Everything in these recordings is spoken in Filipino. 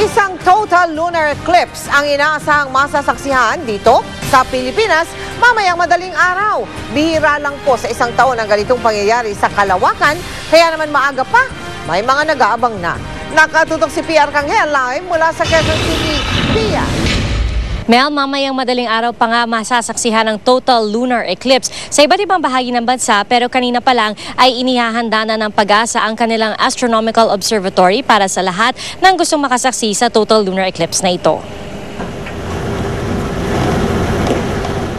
Isang total lunar eclipse ang inaasahang masasaksihan dito sa Pilipinas mamayang madaling araw. Bihira lang po sa isang taon ang ganitong pangyayari sa kalawakan, kaya naman maaga pa, may mga nag-aabang na. Nakatutok si Pia Arcangel live mula sa Quezon City. Pia. Mel, mamayang madaling araw pa nga masasaksihan ng total lunar eclipse sa iba't ibang bahagi ng bansa, pero kanina pa lang ay inihahanda na ng Pag-asa ang kanilang astronomical observatory para sa lahat ng gustong makasaksi sa total lunar eclipse na ito.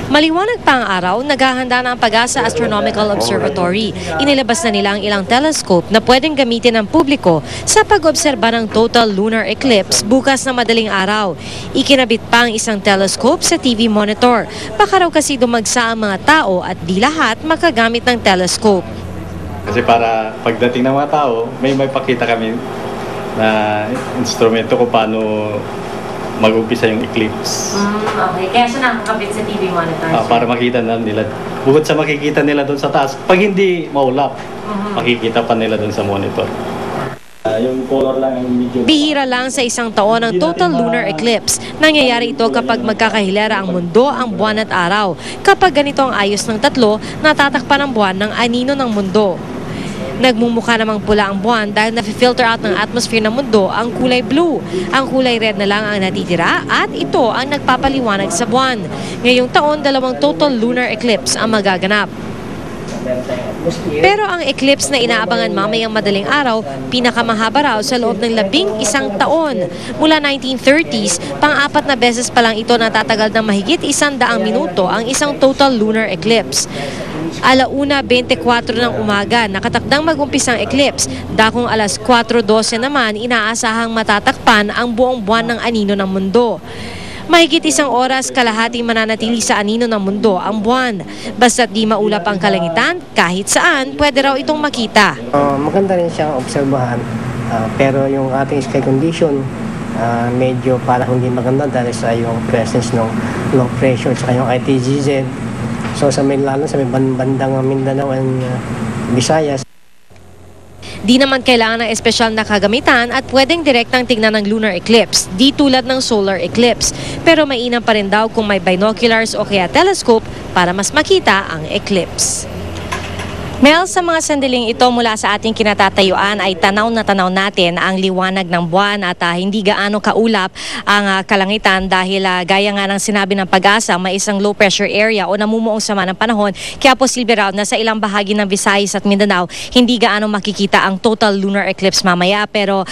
Maliwanag pa ang araw, naghahanda na ang Pag-asa Astronomical Observatory. Inilabas na nila ang ilang telescope na pwedeng gamitin ng publiko sa pag-obserba ng total lunar eclipse bukas na madaling araw. Ikinabit pa ang isang telescope sa TV monitor. Baka raw kasi dumagsa ang mga tao at di lahat makagamit ng telescope. Kasi para pagdating ng mga tao, may pakita kami na instrumento kung paano mag-umpisa yung eclipse. Okay, kaya siya nakakabit sa TV monitor. Para makita na nila. Bukod sa makikita nila doon sa taas, pag hindi maulap, makikita pa nila doon sa monitor. Yung color lang ang medyo... Bihira lang sa isang taon ang total lunar eclipse. Nangyayari ito kapag magkakahilera ang mundo, ang buwan at araw. Kapag ganito ang ayos ng tatlo, natatakpan ang buwan ng anino ng mundo. Nagmumukha namang pula ang buwan dahil nafi-filter out ng atmosphere ng mundo ang kulay blue. Ang kulay red na lang ang natitira at ito ang nagpapaliwanag sa buwan. Ngayong taon, 2 total lunar eclipse ang magaganap. Pero ang eclipse na inaabangan mamayang madaling araw, pinakamahaba raw sa loob ng 11 taon. Mula 1930s, pang-4 na beses pa lang ito natatagal ng mahigit 100 minuto ang isang total lunar eclipse. 1:24 ng umaga, nakatakdang mag-umpisang eclipse. Dakong 4:12 naman, inaasahang matatakpan ang buong buwan ng anino ng mundo. Mahigit 1 oras kalahating mananatili sa anino ng mundo ang buwan. Basta't di maulap ang kalangitan, kahit saan, pwede raw itong makita. Maganda rin siyang obserbahan, pero yung ating sky condition, medyo parang hindi maganda dahil sa yung presence ng low pressure at yung ITGZ. So sa may lalo sa may bandang Mindanao and Visayas. Di naman kailangan ng espesyal na kagamitan at pwedeng direktang tignan ng lunar eclipse, di tulad ng solar eclipse. Pero mainam pa rin daw kung may binoculars o kaya telescope para mas makita ang eclipse. Mel, sa mga sandaling ito mula sa ating kinatatayuan ay tanaw na tanaw natin ang liwanag ng buwan at hindi gaano kaulap ang kalangitan dahil gaya nga ng sinabi ng Pag-asa, may isang low pressure area o namumuong sama ng panahon, kaya posible raw na sa ilang bahagi ng Visayas at Mindanao hindi gaano makikita ang total lunar eclipse mamaya. Pero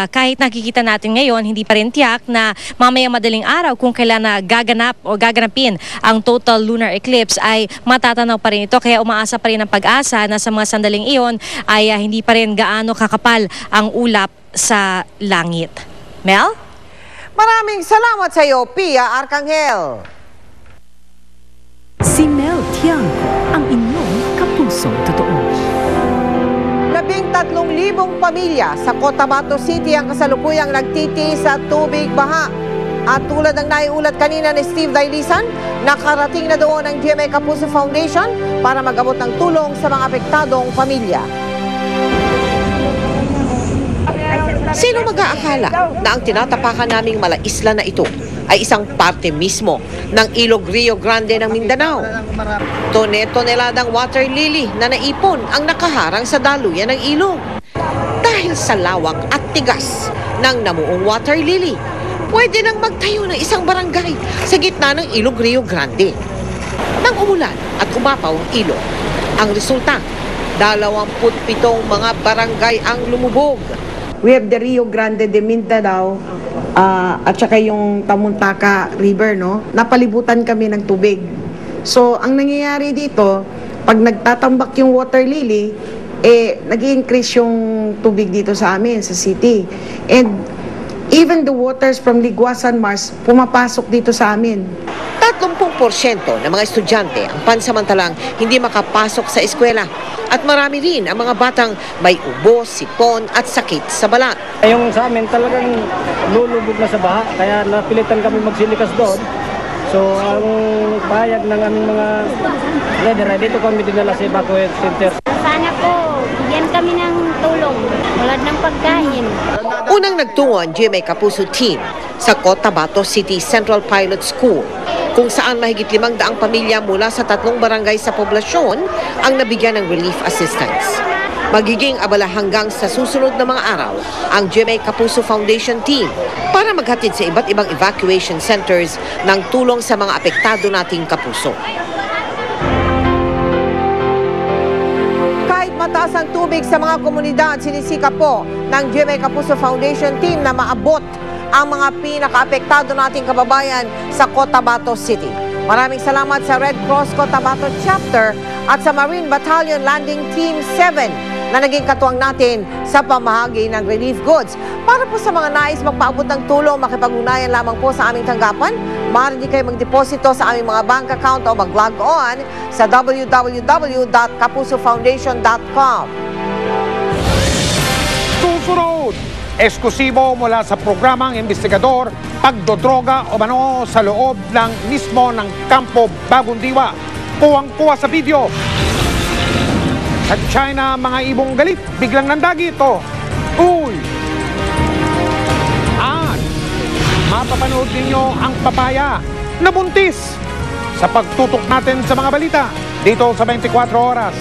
kahit nakikita natin ngayon, hindi pa rin tiyak na mamaya madaling araw kung kailan na gaganap o gaganapin ang total lunar eclipse ay matatanaw pa rin ito, kaya umaasa pa rin ang Pag-asa na sa mga sandaling iyon ay hindi pa rin gaano kakapal ang ulap sa langit. Mel? Maraming salamat sa iyo, Pia Arcangel. Si Mel Tiangco, ang inyong kapusong totoo. 13,000 pamilya sa Cotabato City ang kasalukuyang nagtitiis sa tubig baha. At tulad ng naiulat kanina ni Steve Dailisan, nakarating na doon ang GMA Kapuso Foundation para mag-abot ng tulong sa mga apektadong pamilya. Sino mag-aakala na ang tinatapakan naming malaisla na ito ay isang parte mismo ng Ilog Rio Grande ng Mindanao? Tone-toneladang water lily na naipon ang nakaharang sa daluyan ng ilog. Dahil sa lawak at tigas ng namuong water lily, pwede nang magtayo ng isang barangay sa gitna ng Ilog Rio Grande. Nang umulan at umapaw ang ilog, ang resulta, 27 mga barangay ang lumubog. We have the Rio Grande de Mindanao at saka yung Tamuntaka River, no? Napalibutan kami ng tubig. So, ang nangyayari dito, pag nagtatambak yung water lily, nag-i-increase yung tubig dito sa amin, sa city. And even the waters from Liguasan Mars pumapasok dito sa amin. 30% ng mga estudyante ang pansamantalang hindi makapasok sa eskwela. At marami rin ang mga batang may ubo, sipon at sakit sa balat. Yung sa amin talagang lulubog na sa baha, kaya napilitan kami magsilikas doon. So ang payag ng aming mga leader, dito kami dinala sa evacuation center. Sana po, bigyan kami ng tulong. Wala ng pagkain. Unang nagtungo ang GMA Kapuso team sa Cotabato City Central Pilot School, kung saan mahigit 500 pamilya mula sa 3 barangay sa poblasyon ang nabigyan ng relief assistance. Magiging abala hanggang sa susunod na mga araw ang GMA Kapuso Foundation team para maghatid sa iba't ibang evacuation centers ng tulong sa mga apektado nating kapuso. Kahit mataas ang tubig sa mga komunidad, sinisikap po ng GMA Kapuso Foundation team na maabot ang mga pinakaapektado nating kababayan sa Cotabato City. Maraming salamat sa Red Cross Cotabato Chapter at sa Marine Battalion Landing Team 7 na naging katuwang natin sa pamahagi ng relief goods. Para po sa mga nais magpaabot ng tulong, makipag-ugnayan lamang po sa aming tanggapan. Maaari din kayo magdeposito sa aming mga bank account o mag-log on sa www.kapusofoundation.com. Susunod, eksklusibo mula sa programang investigador, pagdodroga o mano sa loob ng mismo ng Kampo Bagong Diwa. Kuwang-kuwa sa video. Sa China, mga ibong galit, biglang nandagi ito. Uy! At mapapanood ninyo ang papaya na buntis sa pagtutok natin sa mga balita dito sa 24 oras.